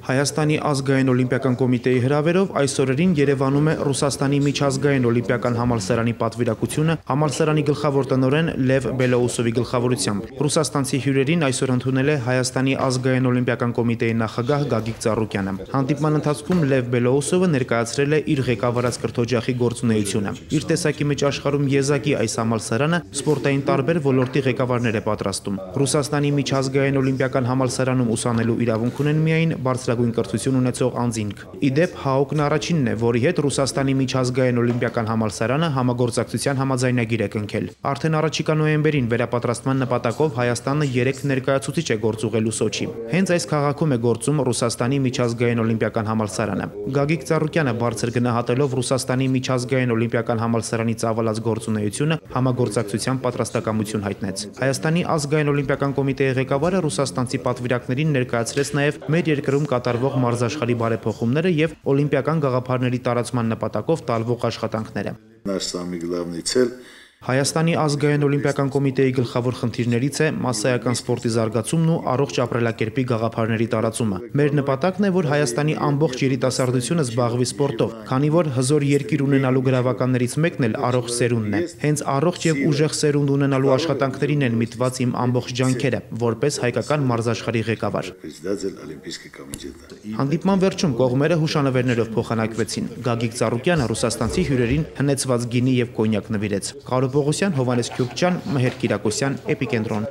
Հայաստանի ազգային օլիմպիական կոմիտեի հրավերով այս օրերին Երևանում է Ռուսաստանի միջազգային օլիմպիական համալսարանի պատվիրակությունը համալսարանի գլխավոր տնօրեն Լև Բելոուսովի գլխավորությամբ։ Ռուսաստանցի հյուրերին այսօր ընդունել է Հայաստանի ազգային օլիմպիական կոմիտեի նախագահ Գագիկ Ծառուկյանը։ Հանդիպման ընթացքում Լև Բելոուսովը ներկայացրել է իր ղեկավարած կրթօջախի գործունեությունը։ Իր տեսակի մեջ աշխարհում եզակի այս համալսարանը սպորտային տարբեր ոլորտի ղեկավարներ է պատրաստում։ Ռուսաստանի միջազգային օլիմպիական համալսարանում ուսանելու իրավունք ունեն միայն բարձրագույն կրթություն ունեցող անձինք։ Իդեպ ՀԱՕԿ-ն առաջինն է, որի հետ Ռուսաստանի միջազգային օլիմպիական համալսարանը համագործակցության համաձայնագիր է կնքել։ Արդեն առաջիկա նոյեմբերին վերապատրաստման նպատակով Հայաստանը 3 ներկայացուցիչ է գործուղելու Սոչի։ Հենց այս քաղաքում է գործում Ռուսաստանի միջազգային օլիմպիական համալսարանը։ Գագիկ Ծառուկյանը բարձր գնահատելով Ռուսաստանի միջազգային օլիմպիական համալսարանի ծավալած գործունեությունը համագործակցության պատրաստակամություն հայտնեց։ Հայաստանի ազգային օլիմպիական կոմիտեի ղեկավարը ռուսաստանցի պատվիրակներին ներկայացրեց նաև մեր երկրում կատարվող մարզաշխարհի բարեփոխումները եւ օլիմպիական գաղափարների տարածման նպատակով տարվող աշխատանքները։ Հայաստանի ազգային օլիմպիական կոմիտեի գլխավոր խնդիրներից է մասսայական սպորտի զարգացումն ու առողջ ապրելակերպի գաղափարների տարածումը։ Մեր նպատակն է, որ Հայաստանի ամբողջ երիտասարդությունը զբաղվի սպորտով, քանի որ հզոր երկիր ունենալու գրավականներից մեկն էլ առողջ սերունդն է։ Հենց առողջ եւ ուժեղ սերունդ ունենալու աշխատանքներին են միտված իմ ամբողջ ջանքերը, որպես հայկական մարզաշխարհի ղեկավար։ Հանդիպման վերջում կողմերը հուշանվերներով փոխանակվեցին։ Գագիկ Ծառուկյանը ռուսաստանցի հյուրերին հնեցված գինի եւ կոնյակ նվիրեց։ Պողոսյան, Հովանես Քյոքչյան, Մհեր Կիրակոսյան, Էպիկենտրոն։